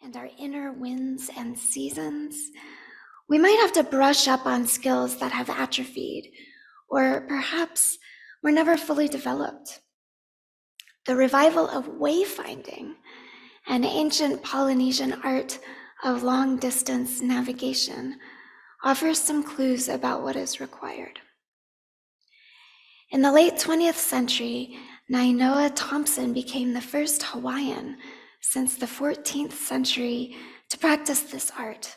and our inner winds and seasons, we might have to brush up on skills that have atrophied, or perhaps were never fully developed. The revival of wayfinding, an ancient Polynesian art of long-distance navigation, offers some clues about what is required. In the late 20th century, Nainoa Thompson became the first Hawaiian since the 14th century to practice this art.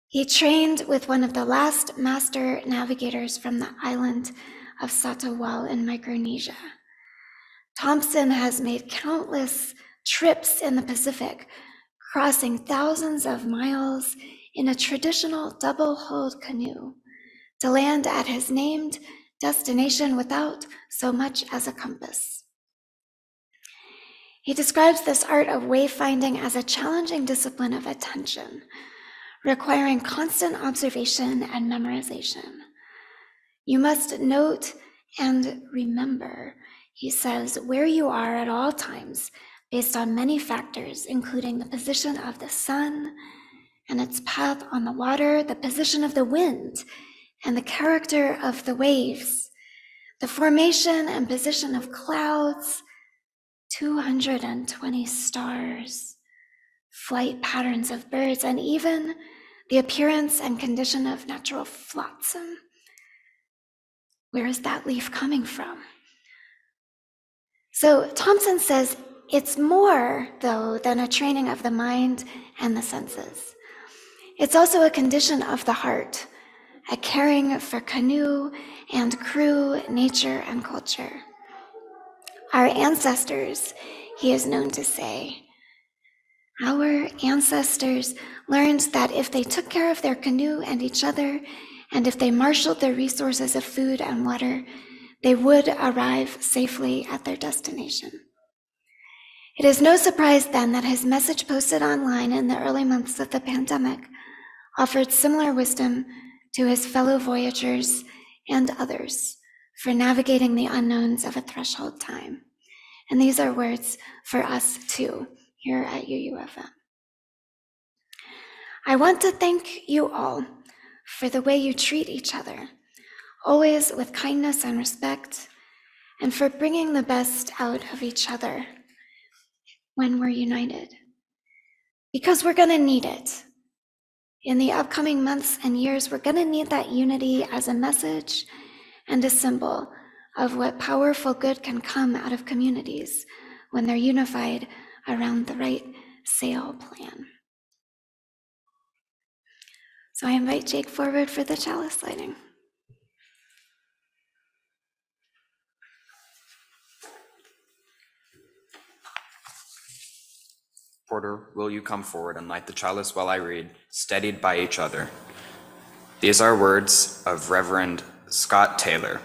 He trained with one of the last master navigators from the island of Satawal in Micronesia. Thompson has made countless trips in the Pacific, crossing thousands of miles in a traditional double-hulled canoe to land at his named destination without so much as a compass. He describes this art of wayfinding as a challenging discipline of attention, requiring constant observation and memorization. You must note and remember, he says, where you are at all times based on many factors, including the position of the sun and its path on the water, the position of the wind and the character of the waves, the formation and position of clouds, 220 stars, flight patterns of birds, and even the appearance and condition of natural flotsam. Where is that leaf coming from? So Thompson says it's more, though, than a training of the mind and the senses. It's also a condition of the heart, a caring for canoe and crew, nature and culture. Our ancestors, he is known to say, our ancestors learned that if they took care of their canoe and each other, and if they marshaled their resources of food and water, they would arrive safely at their destination. It is no surprise then that his message posted online in the early months of the pandemic offered similar wisdom to his fellow voyagers and others for navigating the unknowns of a threshold time. And these are words for us too, here at UUFM. I want to thank you all for the way you treat each other, always with kindness and respect, and for bringing the best out of each other when we're united. Because we're gonna need it. In the upcoming months and years, we're gonna need that unity as a message and a symbol of what powerful good can come out of communities when they're unified around the right sail plan. So I invite Jake forward for the chalice lighting. Porter, will you come forward and light the chalice while I read, steadied by each other? These are words of Reverend Scott Taylor.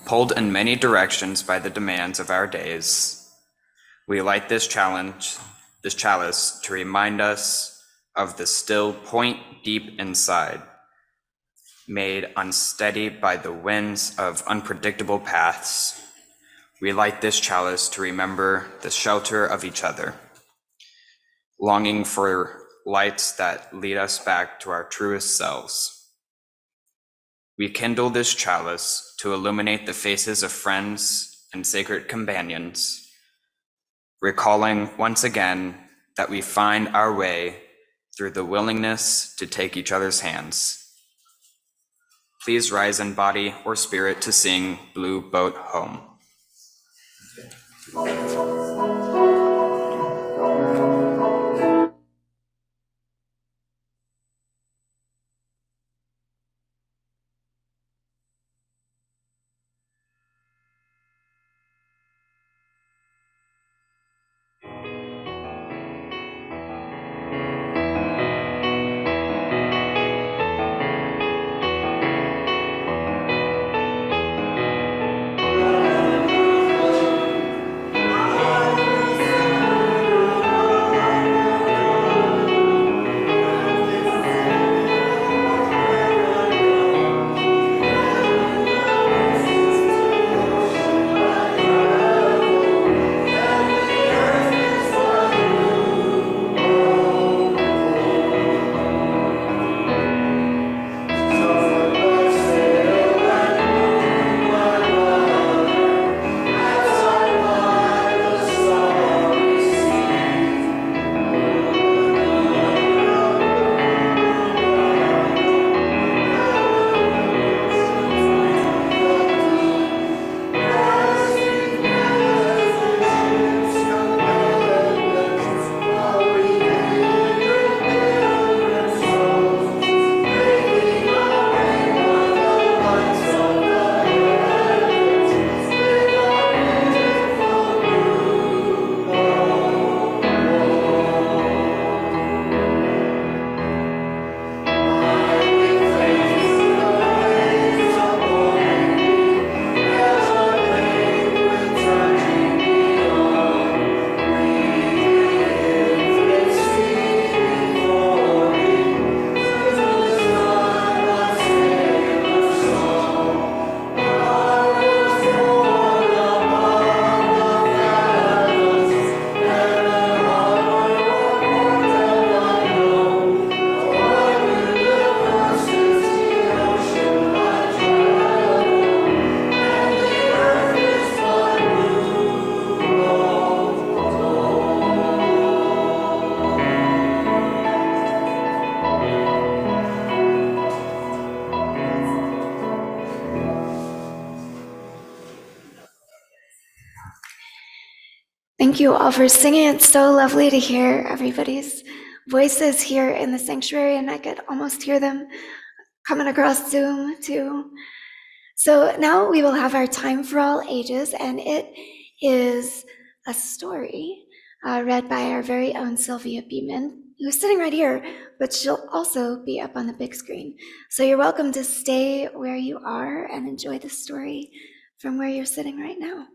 Pulled in many directions by the demands of our days, we light this chalice to remind us of the still point deep inside, made unsteady by the winds of unpredictable paths. We light this chalice to remember the shelter of each other, longing for lights that lead us back to our truest selves. We kindle this chalice to illuminate the faces of friends and sacred companions, recalling once again that we find our way through the willingness to take each other's hands. Please rise in body or spirit to sing Blue Boat Home. Thank you all for singing. It's so lovely to hear everybody's voices here in the sanctuary, and I could almost hear them coming across Zoom too. So now we will have our time for all ages, and it is a story read by our very own Sylvia Beeman, who's sitting right here, but she'll also be up on the big screen. So you're welcome to stay where you are and enjoy the story from where you're sitting right now.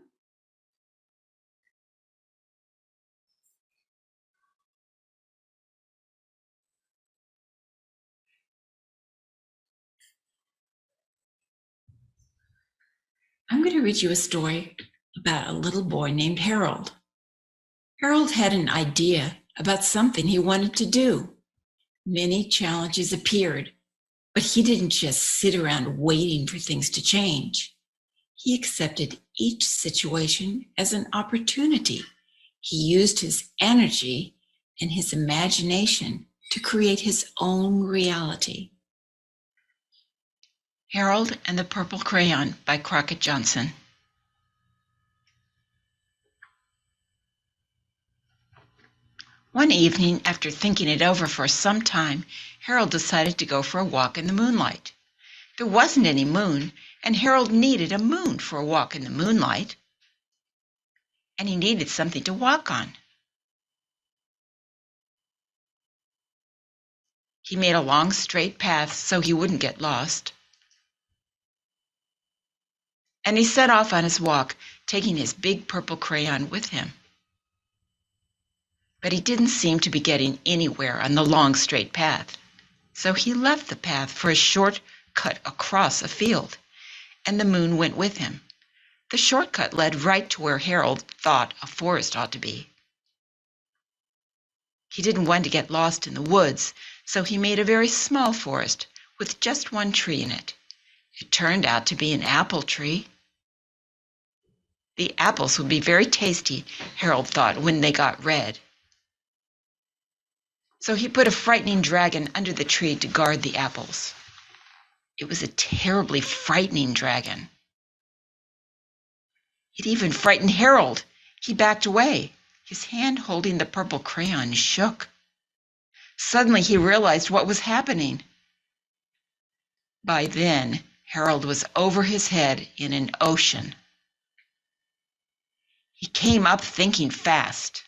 I'm going to read you a story about a little boy named Harold. Harold had an idea about something he wanted to do. Many challenges appeared, but he didn't just sit around waiting for things to change. He accepted each situation as an opportunity. He used his energy and his imagination to create his own reality. Harold and the Purple Crayon by Crockett Johnson. One evening, after thinking it over for some time, Harold decided to go for a walk in the moonlight. There wasn't any moon, and Harold needed a moon for a walk in the moonlight. And he needed something to walk on. He made a long, straight path so he wouldn't get lost. And he set off on his walk, taking his big purple crayon with him. But he didn't seem to be getting anywhere on the long, straight path. So he left the path for a short cut across a field, and the moon went with him. The shortcut led right to where Harold thought a forest ought to be. He didn't want to get lost in the woods, so he made a very small forest with just one tree in it. It turned out to be an apple tree. The apples would be very tasty, Harold thought, when they got red. So he put a frightening dragon under the tree to guard the apples. It was a terribly frightening dragon. It even frightened Harold. He backed away. His hand holding the purple crayon shook. Suddenly he realized what was happening. By then, Harold was over his head in an ocean. He came up thinking fast,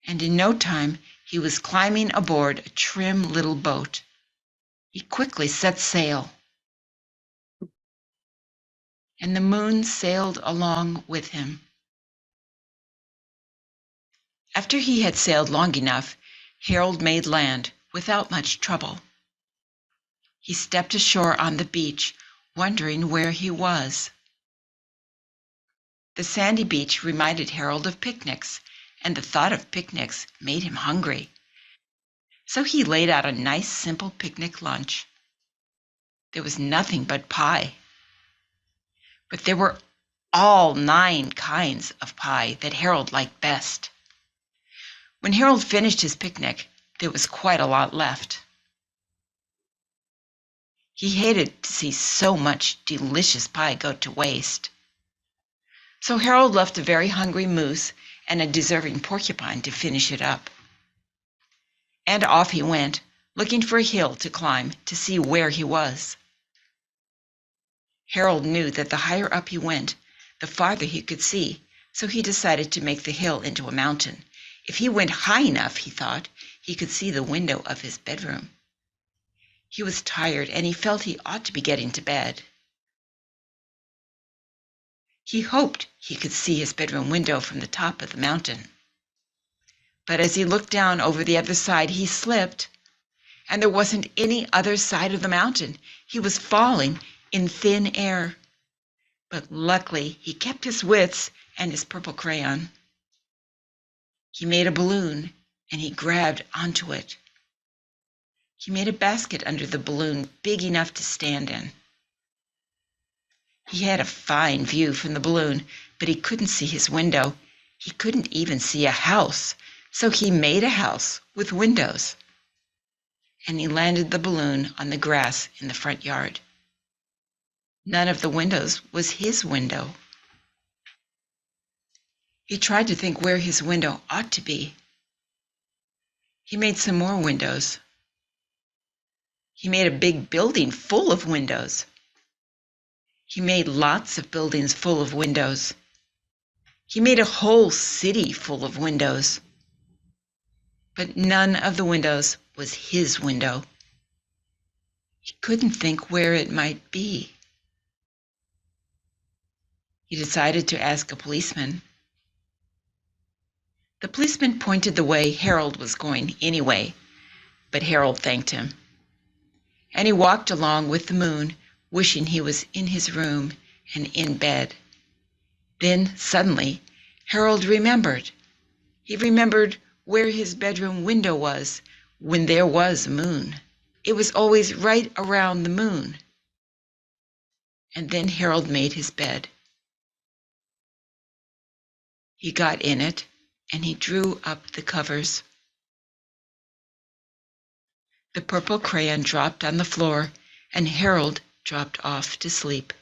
and in no time he was climbing aboard a trim little boat. He quickly set sail, and the moon sailed along with him. After he had sailed long enough, Harold made land without much trouble. He stepped ashore on the beach, wondering where he was. The sandy beach reminded Harold of picnics, and the thought of picnics made him hungry. So he laid out a nice, simple picnic lunch. There was nothing but pie. But there were all 9 kinds of pie that Harold liked best. When Harold finished his picnic, there was quite a lot left. He hated to see so much delicious pie go to waste. So Harold left a very hungry moose and a deserving porcupine to finish it up. And off he went, looking for a hill to climb to see where he was. Harold knew that the higher up he went, the farther he could see, so he decided to make the hill into a mountain. If he went high enough, he thought, he could see the window of his bedroom. He was tired, and he felt he ought to be getting to bed. He hoped he could see his bedroom window from the top of the mountain. But as he looked down over the other side, he slipped, and there wasn't any other side of the mountain. He was falling in thin air. But luckily, he kept his wits and his purple crayon. He made a balloon, and he grabbed onto it. He made a basket under the balloon big enough to stand in. He had a fine view from the balloon, but he couldn't see his window. He couldn't even see a house, so he made a house with windows. And he landed the balloon on the grass in the front yard. None of the windows was his window. He tried to think where his window ought to be. He made some more windows. He made a big building full of windows. He made lots of buildings full of windows. He made a whole city full of windows. But none of the windows was his window. He couldn't think where it might be. He decided to ask a policeman. The policeman pointed the way Harold was going anyway, but Harold thanked him. And he walked along with the moon, wishing he was in his room and in bed. Then suddenly, Harold remembered. He remembered where his bedroom window was when there was a moon. It was always right around the moon. And then Harold made his bed. He got in it, and he drew up the covers. The purple crayon dropped on the floor, and Harold dropped off to sleep.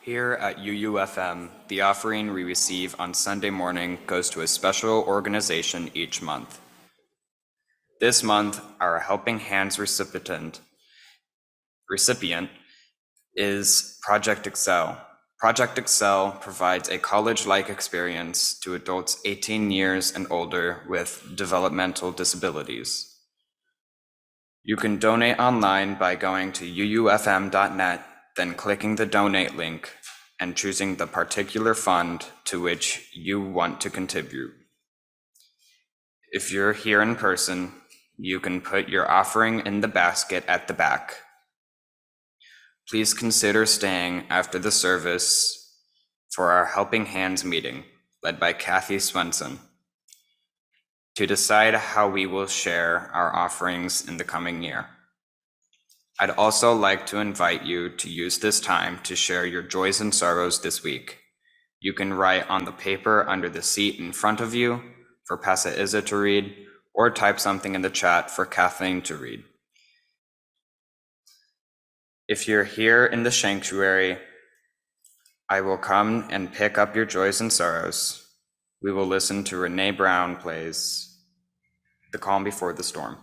Here at UUFM, the offering we receive on Sunday morning goes to a special organization each month. This month, our Helping Hands recipient is Project Excel. Project Excel provides a college-like experience to adults 18 years and older with developmental disabilities. You can donate online by going to uufm.net, then clicking the donate link and choosing the particular fund to which you want to contribute. If you're here in person, you can put your offering in the basket at the back. Please consider staying after the service for our Helping Hands meeting, led by Kathy Swenson, to decide how we will share our offerings in the coming year. I'd also like to invite you to use this time to share your joys and sorrows this week. You can write on the paper under the seat in front of you for Pasa Isa to read, or type something in the chat for Kathleen to read. If you're here in the sanctuary, I will come and pick up your joys and sorrows. We will listen to Renee Brown plays The Calm Before the Storm.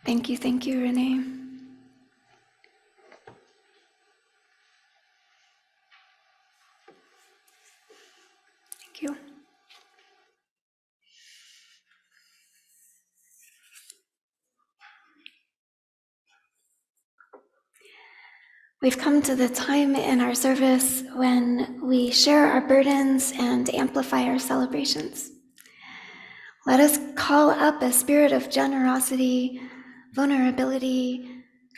Thank you, Renee. Thank you. We've come to the time in our service when we share our burdens and amplify our celebrations. Let us call up a spirit of generosity, vulnerability,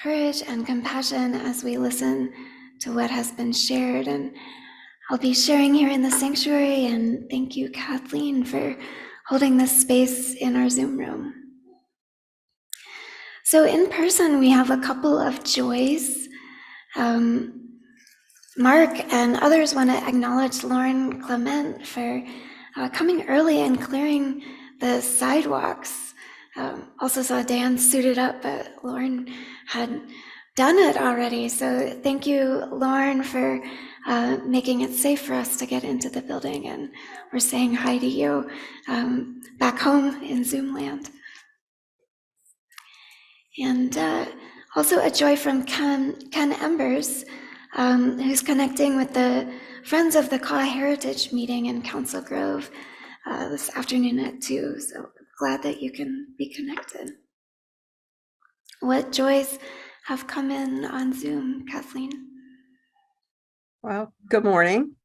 courage, and compassion as we listen to what has been shared. And I'll be sharing here in the sanctuary, and thank you, Kathleen, for holding this space in our Zoom room. So in person, we have a couple of joys. Mark and others want to acknowledge Lauren Clement for coming early and clearing the sidewalks. Also saw Dan suited up, but Lauren had done it already. So thank you, Lauren, for making it safe for us to get into the building. And we're saying hi to you back home in Zoom land. And also a joy from Ken Embers, who's connecting with the Friends of the Kaw Heritage meeting in Council Grove this afternoon at 2. So glad that you can be connected. What joys have come in on Zoom, Kathleen? Well, good morning.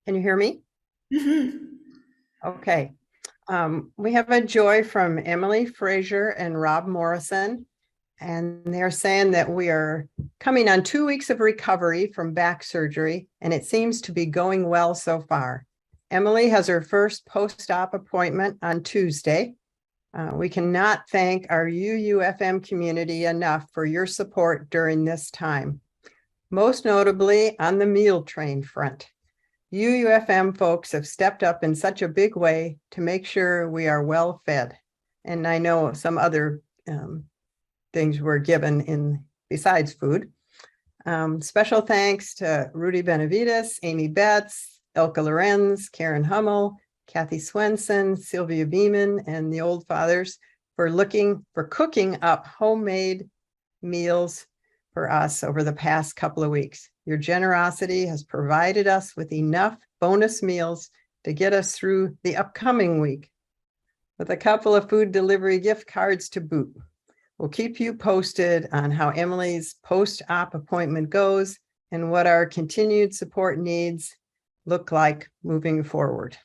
Can you hear me? Mm-hmm. Okay. We have a joy from Emily Frazier and Rob Morrison, and they're saying that we are coming on 2 weeks of recovery from back surgery, and it seems to be going well so far. Emily has her first post-op appointment on Tuesday. We cannot thank our UUFM community enough for your support during this time, most notably on the meal train front. UUFM folks have stepped up in such a big way to make sure we are well fed. And I know some other things were given in besides food. Special thanks to Rudy Benavides, Amy Betts, Elka Lorenz, Karen Hummel, Kathy Swenson, Sylvia Beeman, and the Old Fathers for cooking up homemade meals for us over the past couple of weeks. Your generosity has provided us with enough bonus meals to get us through the upcoming week, with a couple of food delivery gift cards to boot. We'll keep you posted on how Emily's post-op appointment goes and what our continued support needs look like moving forward.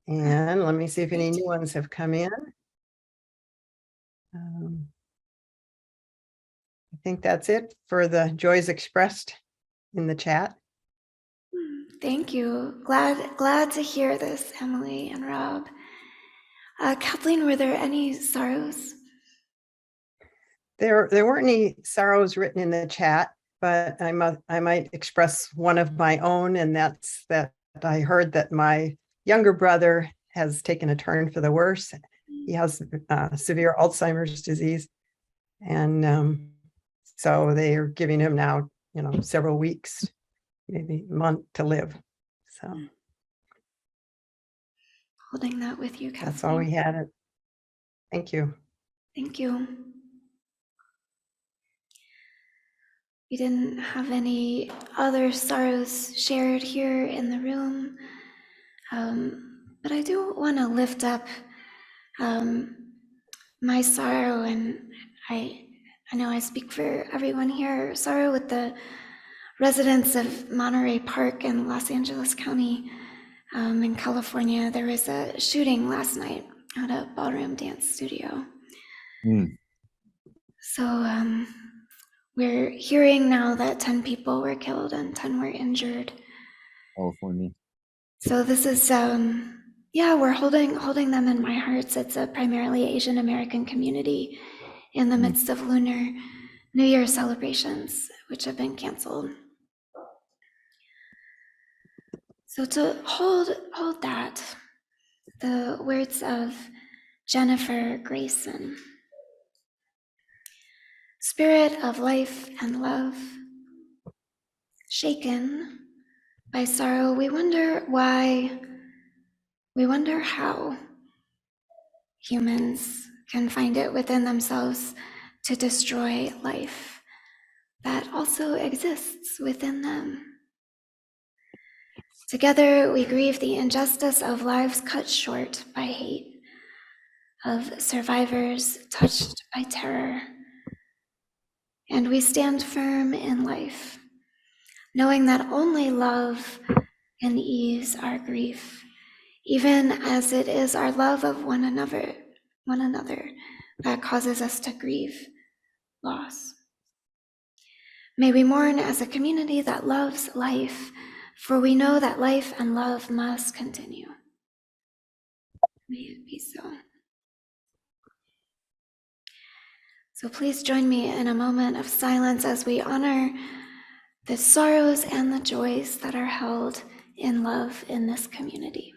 And let me see if any new ones have come in. I think that's it for the joys expressed in the chat. Thank you. Glad to hear this, Emily and Rob. Kathleen, were there any sorrows? There weren't any sorrows written in the chat, but I might express one of my own, and that's that I heard that my younger brother has taken a turn for the worse. He has severe Alzheimer's disease, and so they are giving him now, several weeks, maybe a month to live. So Holding that with you, Kathleen. that's all we had. Thank you. Thank you. We didn't have any other sorrows shared here in the room, but I do want to lift up my sorrow, and I know I speak for everyone here, sorrow with the residents of Monterey Park in Los Angeles County in California. There was a shooting last night at a ballroom dance studio. So we're hearing now that 10 people were killed and 10 were injured. California. So this is, we're holding them in my hearts. It's a primarily Asian American community in the midst of Lunar New Year celebrations, which have been canceled. So to hold that, the words of Jennifer Grayson. Spirit of life and love, shaken by sorrow, we wonder why, we wonder how humans can find it within themselves to destroy life that also exists within them. Together, we grieve the injustice of lives cut short by hate, of survivors touched by terror. And we stand firm in life, knowing that only love can ease our grief, even as it is our love of one another that causes us to grieve loss. May we mourn as a community that loves life, for we know that life and love must continue. May it be so. So please join me in a moment of silence as we honor the sorrows and the joys that are held in love in this community.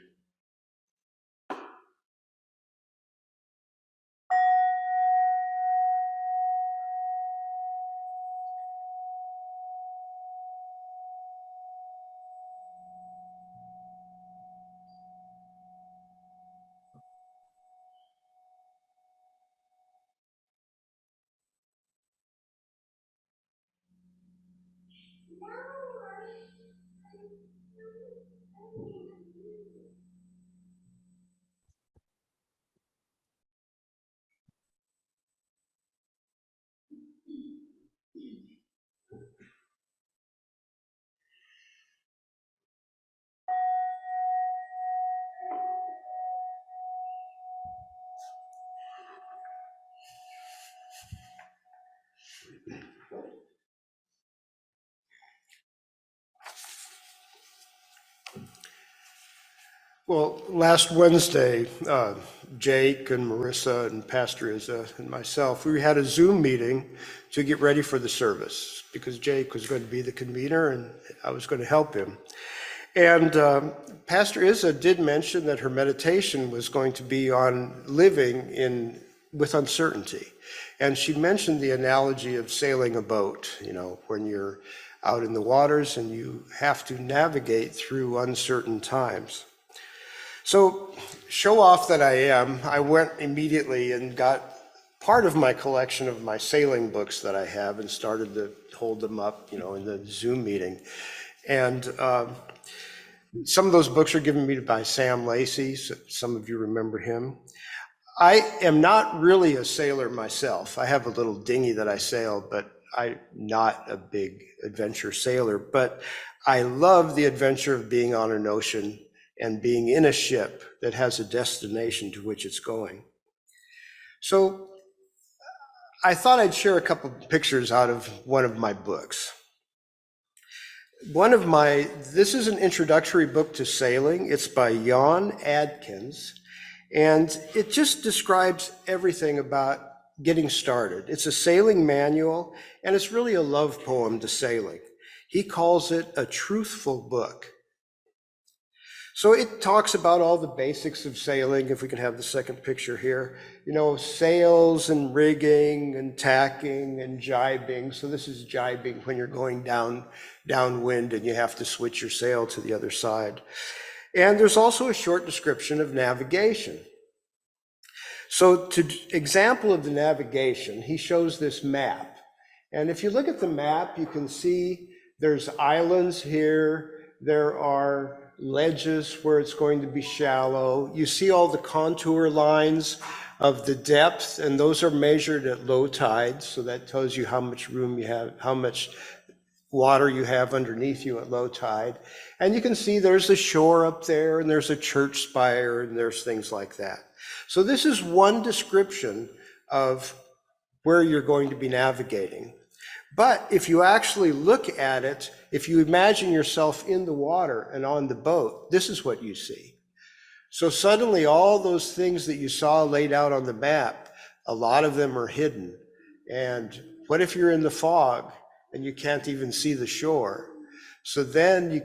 Well, last Wednesday, Jake and Marissa and Pastor Isa and myself, we had a Zoom meeting to get ready for the service because Jake was going to be the convener and I was going to help him. And Pastor Isa did mention that her meditation was going to be on living with uncertainty. And she mentioned the analogy of sailing a boat, when you're out in the waters and you have to navigate through uncertain times. So, show off that I am, I went immediately and got part of my collection of my sailing books that I have and started to hold them up, in the Zoom meeting. And some of those books are given me by Sam Lacey, so some of you remember him. I am not really a sailor myself. I have a little dinghy that I sail, but I'm not a big adventure sailor. But I love the adventure of being on an ocean and being in a ship that has a destination to which it's going. So I thought I'd share a couple pictures out of one of my books. This is an introductory book to sailing. It's by Jan Adkins, and it just describes everything about getting started. It's a sailing manual, and it's really a love poem to sailing. He calls it a truthful book. So it talks about all the basics of sailing, if we can have the second picture here, sails and rigging and tacking and jibing. So this is jibing when you're going downwind and you have to switch your sail to the other side. And there's also a short description of navigation. So example of the navigation, he shows this map. And if you look at the map, you can see there's islands here, there are ledges where it's going to be shallow. You see all the contour lines of the depth, and those are measured at low tide. So that tells you how much room you have, how much water you have underneath you at low tide. And you can see there's a shore up there, and there's a church spire, and there's things like that. So this is one description of where you're going to be navigating. But if you actually look at it, if you imagine yourself in the water and on the boat, this is what you see. So suddenly all those things that you saw laid out on the map, a lot of them are hidden. And what if you're in the fog and you can't even see the shore? So then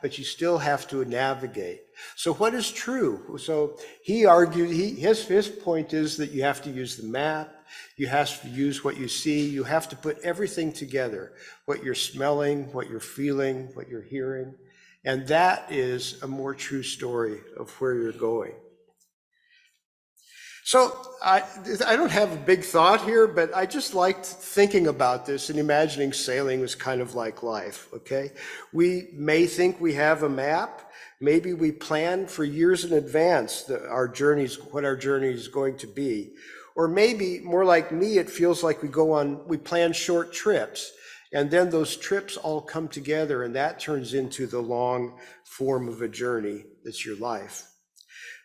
but you still have to navigate. So what is true? So he argued, his point is that you have to use the map, you have to use what you see, you have to put everything together, what you're smelling, what you're feeling, what you're hearing. And that is a more true story of where you're going. So I don't have a big thought here, but I just liked thinking about this and imagining sailing was kind of like life, okay? We may think we have a map. Maybe we plan for years in advance what our journey is going to be. Or maybe more like me, it feels like we plan short trips, and then those trips all come together and that turns into the long form of a journey that's your life.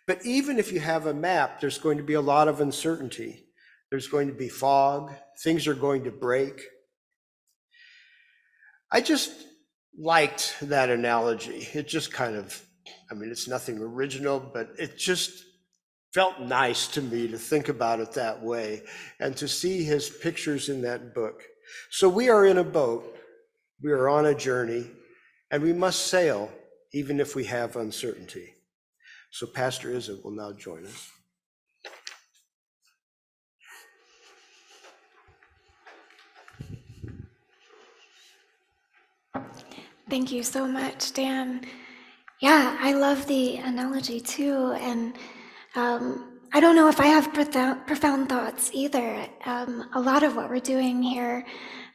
But even if you have a map, there's going to be a lot of uncertainty. There's going to be fog, things are going to break. I just liked that analogy. It just kind of, it's nothing original, but it just felt nice to me to think about it that way and to see his pictures in that book. So we are in a boat, we are on a journey, and we must sail even if we have uncertainty. So Pastor Isa will now join us. Thank you so much, Dan. Yeah, I love the analogy too. And I don't know if I have profound thoughts either. A lot of what we're doing here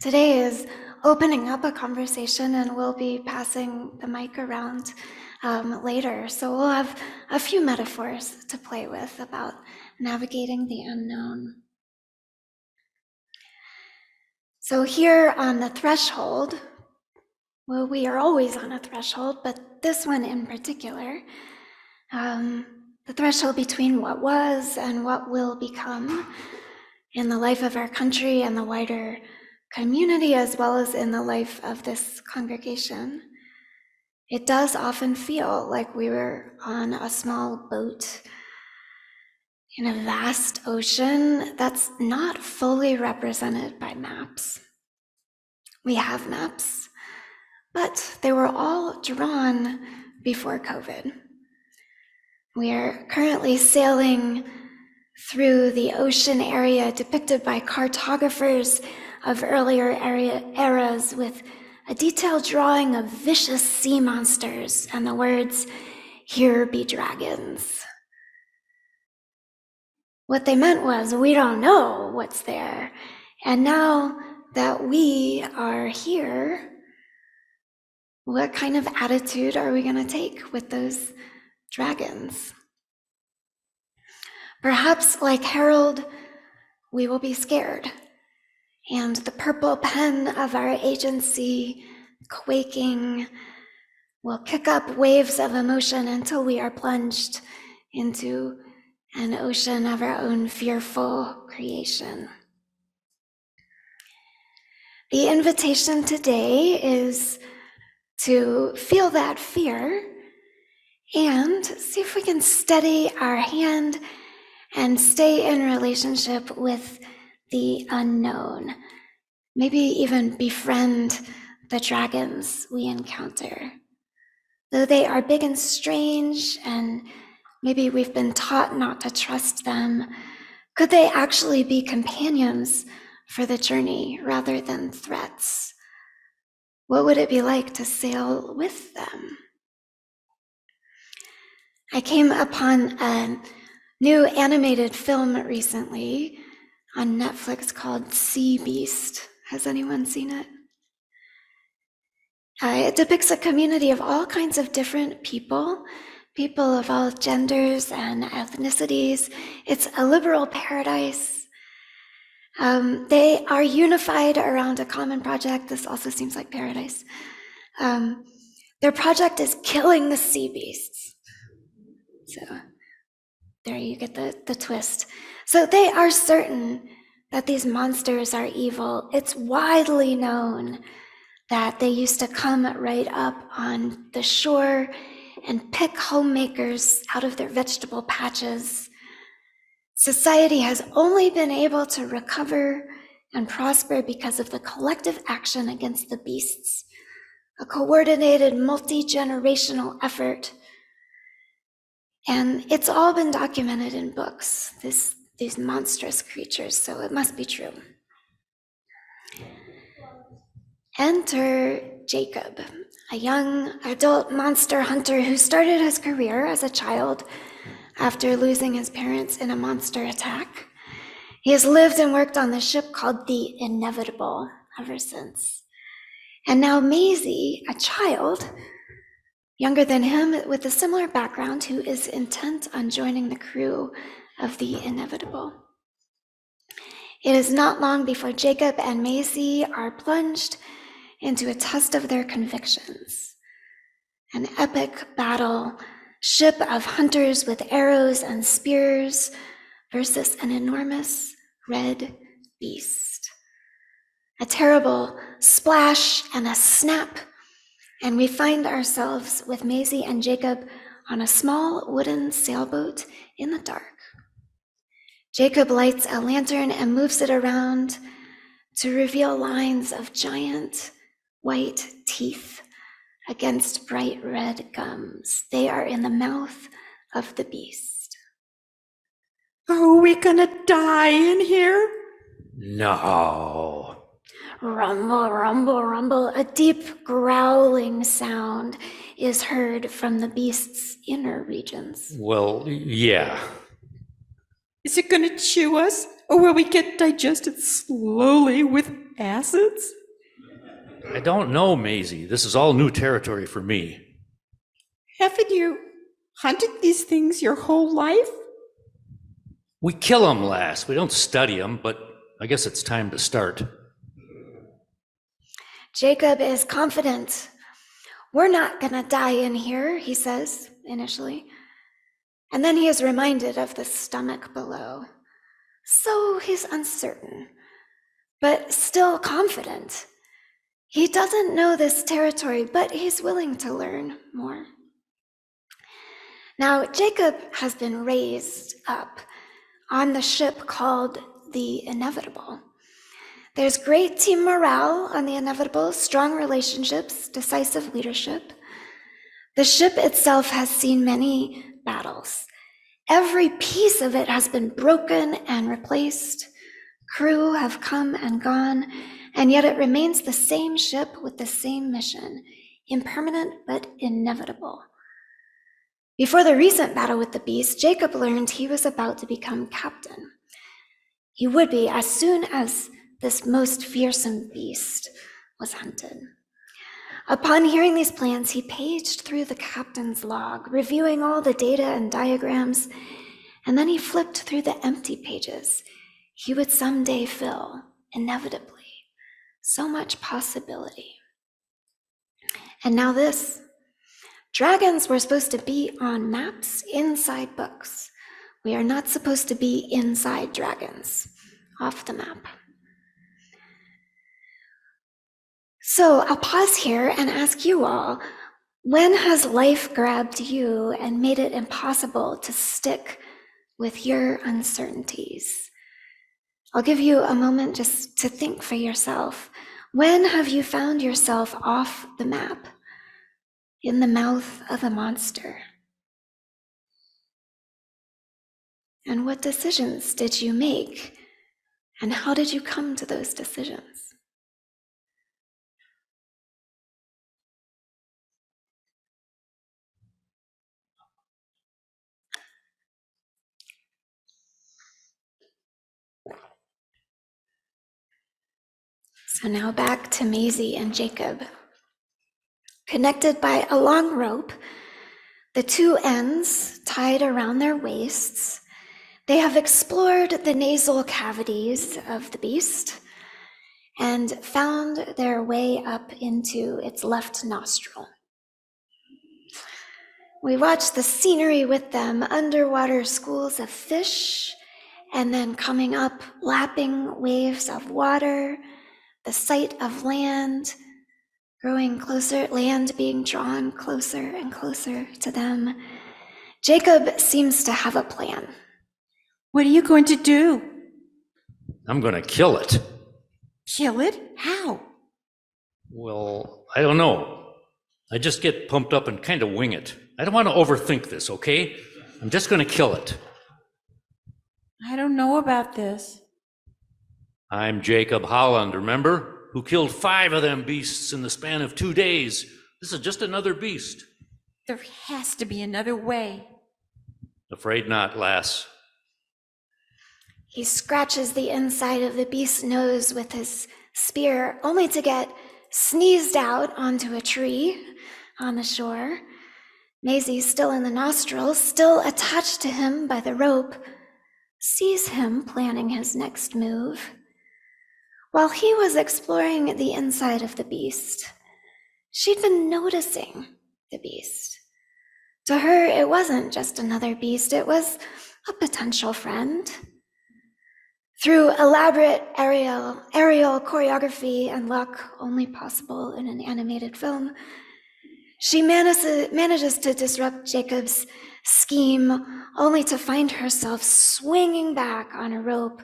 today is opening up a conversation, and we'll be passing the mic around later. So we'll have a few metaphors to play with about navigating the unknown. So here on the threshold, well, we are always on a threshold, but this one in particular, the threshold between what was and what will become in the life of our country and the wider community, as well as in the life of this congregation. It does often feel like we were on a small boat in a vast ocean that's not fully represented by maps. We have maps, but they were all drawn before COVID. We are currently sailing through the ocean area depicted by cartographers of earlier eras with a detailed drawing of vicious sea monsters and the words, "Here be dragons." What they meant was, we don't know what's there. And now that we are here, what kind of attitude are we going to take with those dragons? Perhaps, like Harold, we will be scared, and the purple pen of our agency, quaking, will kick up waves of emotion until we are plunged into an ocean of our own fearful creation. The invitation today is to feel that fear and see if we can steady our hand and stay in relationship with the unknown. Maybe even befriend the dragons we encounter. Though they are big and strange, and maybe we've been taught not to trust them, could they actually be companions for the journey rather than threats? What would it be like to sail with them? I came upon a new animated film recently on Netflix called Sea Beast. Has anyone seen it? It depicts a community of all kinds of different people of all genders and ethnicities. It's a liberal paradise. They are unified around a common project. This also seems like paradise. Their project is killing the sea beasts. So there you get the twist. So they are certain that these monsters are evil. It's widely known that they used to come right up on the shore and pick homemakers out of their vegetable patches. Society has only been able to recover and prosper because of the collective action against the beasts, a coordinated multi-generational effort. And it's all been documented in books, these monstrous creatures, so it must be true. Enter Jacob, a young adult monster hunter who started his career as a child after losing his parents in a monster attack. He has lived and worked on the ship called the Inevitable ever since. And now Maisie, a child, younger than him with a similar background, who is intent on joining the crew of the Inevitable. It is not long before Jacob and Maisie are plunged into a test of their convictions. An epic battle, ship of hunters with arrows and spears versus an enormous red beast. A terrible splash and a snap, and we find ourselves with Maisie and Jacob on a small wooden sailboat in the dark. Jacob lights a lantern and moves it around to reveal lines of giant white teeth against bright red gums. They are in the mouth of the beast. Are we gonna die in here? No. Rumble, rumble, rumble. A deep growling sound is heard from the beast's inner regions. Well, yeah. Is it gonna chew us, or will we get digested slowly with acids? I don't know, Maisie. This is all new territory for me. Haven't you hunted these things your whole life? We kill them last. We don't study them, but I guess it's time to start. Jacob is confident. We're not gonna die in here, he says initially. And then he is reminded of the stomach below. So he's uncertain, but still confident. He doesn't know this territory, but he's willing to learn more. Now, Jacob has been raised up on the ship called the Inevitable. There's great team morale on the Inevitable, strong relationships, decisive leadership. The ship itself has seen many battles. Every piece of it has been broken and replaced. Crew have come and gone, and yet it remains the same ship with the same mission, impermanent but inevitable. Before the recent battle with the beast, Jacob learned he was about to become captain. He would be as soon as this most fearsome beast was hunted. Upon hearing these plans, he paged through the captain's log, reviewing all the data and diagrams, and then he flipped through the empty pages he would someday fill, inevitably. So much possibility. And now this. Dragons were supposed to be on maps inside books. We are not supposed to be inside dragons, off the map. So I'll pause here and ask you all, when has life grabbed you and made it impossible to stick with your uncertainties? I'll give you a moment just to think for yourself. When have you found yourself off the map, in the mouth of a monster? And what decisions did you make? And how did you come to those decisions? So now back to Maisie and Jacob. Connected by a long rope, the two ends tied around their waists, they have explored the nasal cavities of the beast and found their way up into its left nostril. We watch the scenery with them, underwater schools of fish, and then coming up, lapping waves of water, the sight of land growing closer, land being drawn closer and closer to them. Jacob seems to have a plan. What are you going to do? I'm going to kill it. Kill it? How? Well, I don't know. I just get pumped up and kind of wing it. I don't want to overthink this, okay? I'm just going to kill it. I don't know about this. I'm Jacob Holland, remember? Who killed 5 of them beasts in the span of 2 days. This is just another beast. There has to be another way. Afraid not, lass. He scratches the inside of the beast's nose with his spear, only to get sneezed out onto a tree on the shore. Maisie, still in the nostril, still attached to him by the rope, sees him planning his next move. While he was exploring the inside of the beast, she'd been noticing the beast. To her, it wasn't just another beast, it was a potential friend. Through elaborate aerial choreography and luck only possible in an animated film, she manages to disrupt Jacob's scheme, only to find herself swinging back on a rope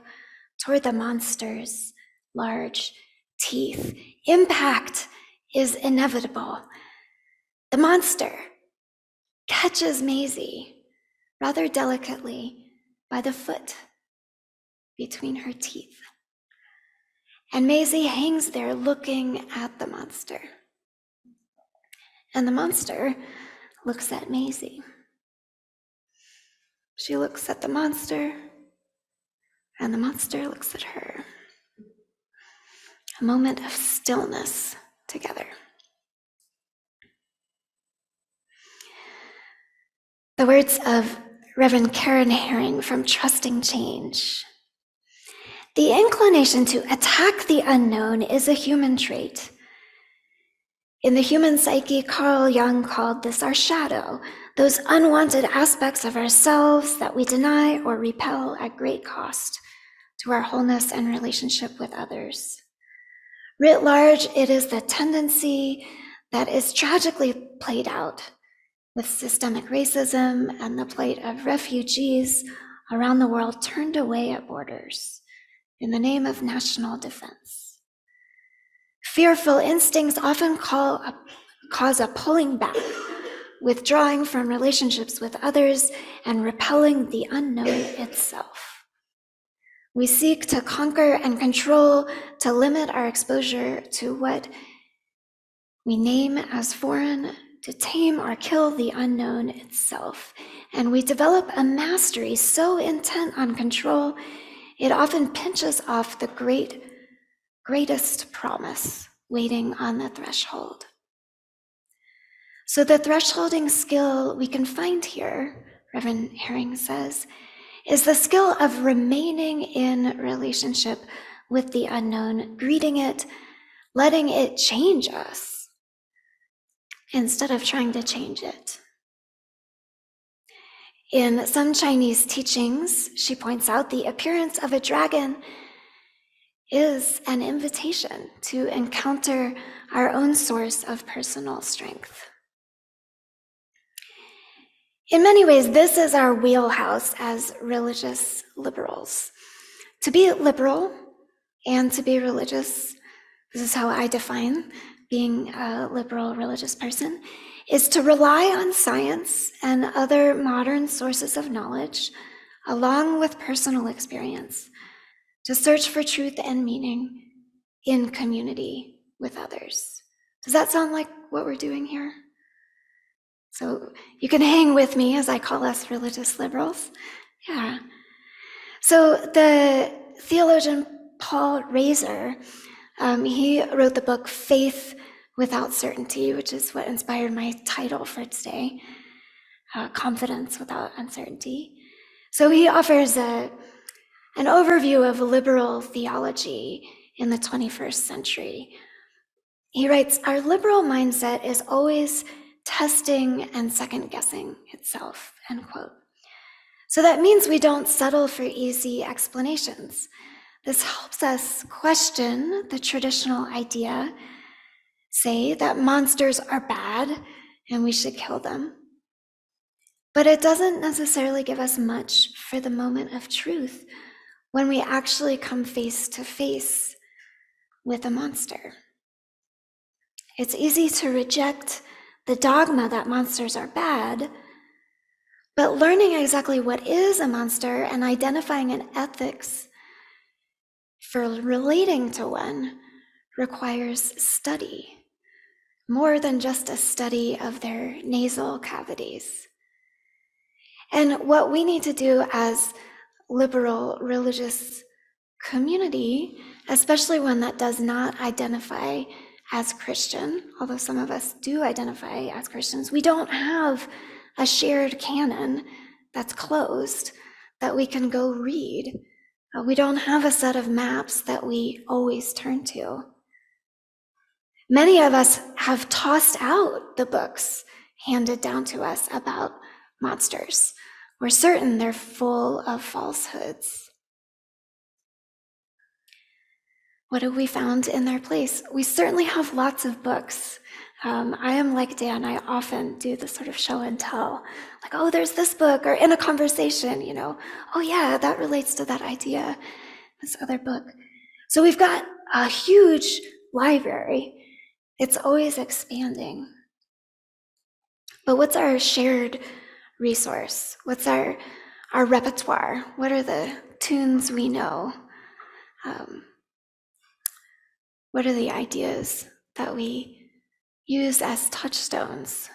toward the monster's large teeth. Impact is inevitable. The monster catches Maisie rather delicately by the foot between her teeth. And Maisie hangs there looking at the monster. And the monster looks at Maisie. She looks at the monster, and the monster looks at her. A moment of stillness together. The words of Reverend Karen Herring from Trusting Change. The inclination to attack the unknown is a human trait. In the human psyche, Carl Jung called this our shadow, those unwanted aspects of ourselves that we deny or repel at great cost to our wholeness and relationship with others. Writ large, it is the tendency that is tragically played out with systemic racism and the plight of refugees around the world turned away at borders in the name of national defense. Fearful instincts often cause a pulling back, withdrawing from relationships with others and repelling the unknown itself. We seek to conquer and control, to limit our exposure to what we name as foreign, to tame or kill the unknown itself. And we develop a mastery so intent on control, it often pinches off the greatest promise waiting on the threshold. So the thresholding skill we can find here, Reverend Herring says, is the skill of remaining in relationship with the unknown, greeting it, letting it change us, instead of trying to change it. In some Chinese teachings, she points out the appearance of a dragon is an invitation to encounter our own source of personal strength. In many ways, this is our wheelhouse as religious liberals. To be liberal and to be religious, this is how I define being a liberal religious person, is to rely on science and other modern sources of knowledge, along with personal experience, to search for truth and meaning in community with others. Does that sound like what we're doing here? So you can hang with me as I call us religious liberals. Yeah. So the theologian Paul Razor, he wrote the book Faith Without Certainty, which is what inspired my title for today, Confidence Without Uncertainty. So he offers an overview of liberal theology in the 21st century. He writes, our liberal mindset is always testing and second-guessing itself, end quote. So that means we don't settle for easy explanations. This helps us question the traditional idea, say that monsters are bad and we should kill them. But it doesn't necessarily give us much for the moment of truth when we actually come face to face with a monster. It's easy to reject the dogma that monsters are bad, but learning exactly what is a monster and identifying an ethics for relating to one requires study, more than just a study of their nasal cavities. And what we need to do as liberal religious community, especially one that does not identify as Christian, although some of us do identify as Christians, we don't have a shared canon that's closed that we can go read. We don't have a set of maps that we always turn to. Many of us have tossed out the books handed down to us about monsters. We're certain they're full of falsehoods. What have we found in their place? We certainly have lots of books. I am like Dan, I often do the sort of show and tell, like, oh, there's this book, or in a conversation, oh yeah, that relates to that idea, this other book. So we've got a huge library. It's always expanding. But what's our shared resource? What's our repertoire? What are the tunes we know? What are the ideas that we use as touchstones?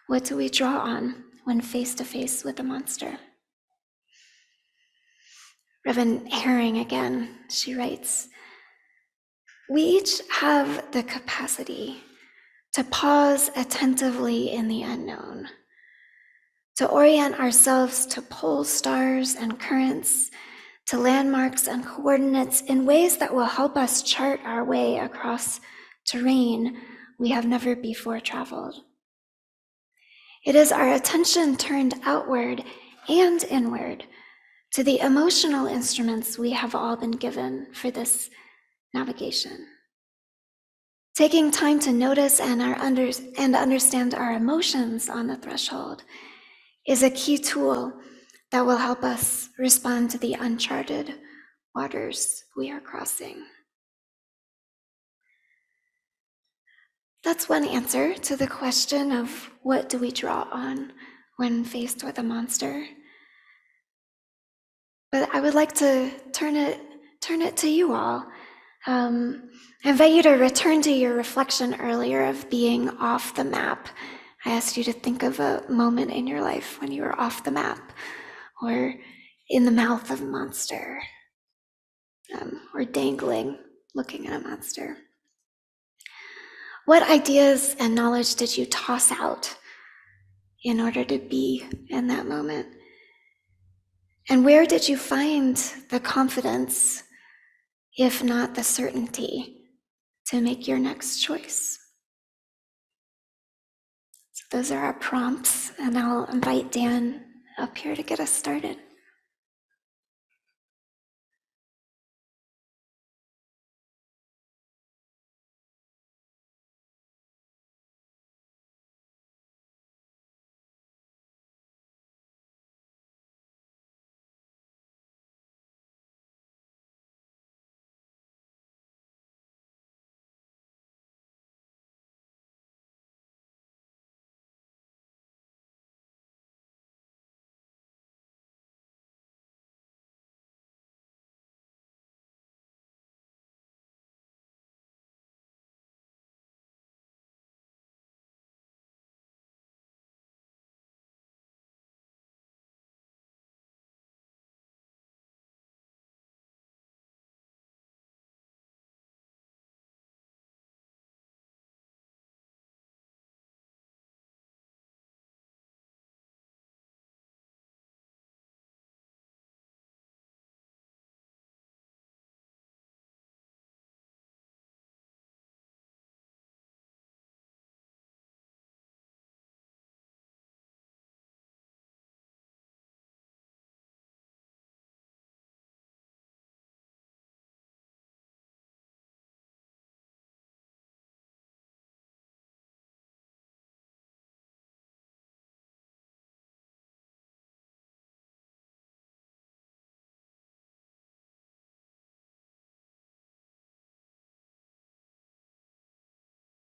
What do we draw on when face to face with a monster? Reverend Herring again, she writes, we each have the capacity to pause attentively in the unknown, to orient ourselves to pole stars and currents, to landmarks and coordinates in ways that will help us chart our way across terrain we have never before traveled. It is our attention turned outward and inward to the emotional instruments we have all been given for this navigation. Taking time to notice and understand our emotions on the threshold is a key tool that will help us respond to the uncharted waters we are crossing. That's one answer to the question of what do we draw on when faced with a monster. But I would like to turn it to you all. I invite you to return to your reflection earlier of being off the map. I asked you to think of a moment in your life when you were off the map, or in the mouth of a monster, or dangling, looking at a monster. What ideas and knowledge did you toss out in order to be in that moment? And where did you find the confidence, if not the certainty, to make your next choice? So those are our prompts, and I'll invite Dan up here to get us started.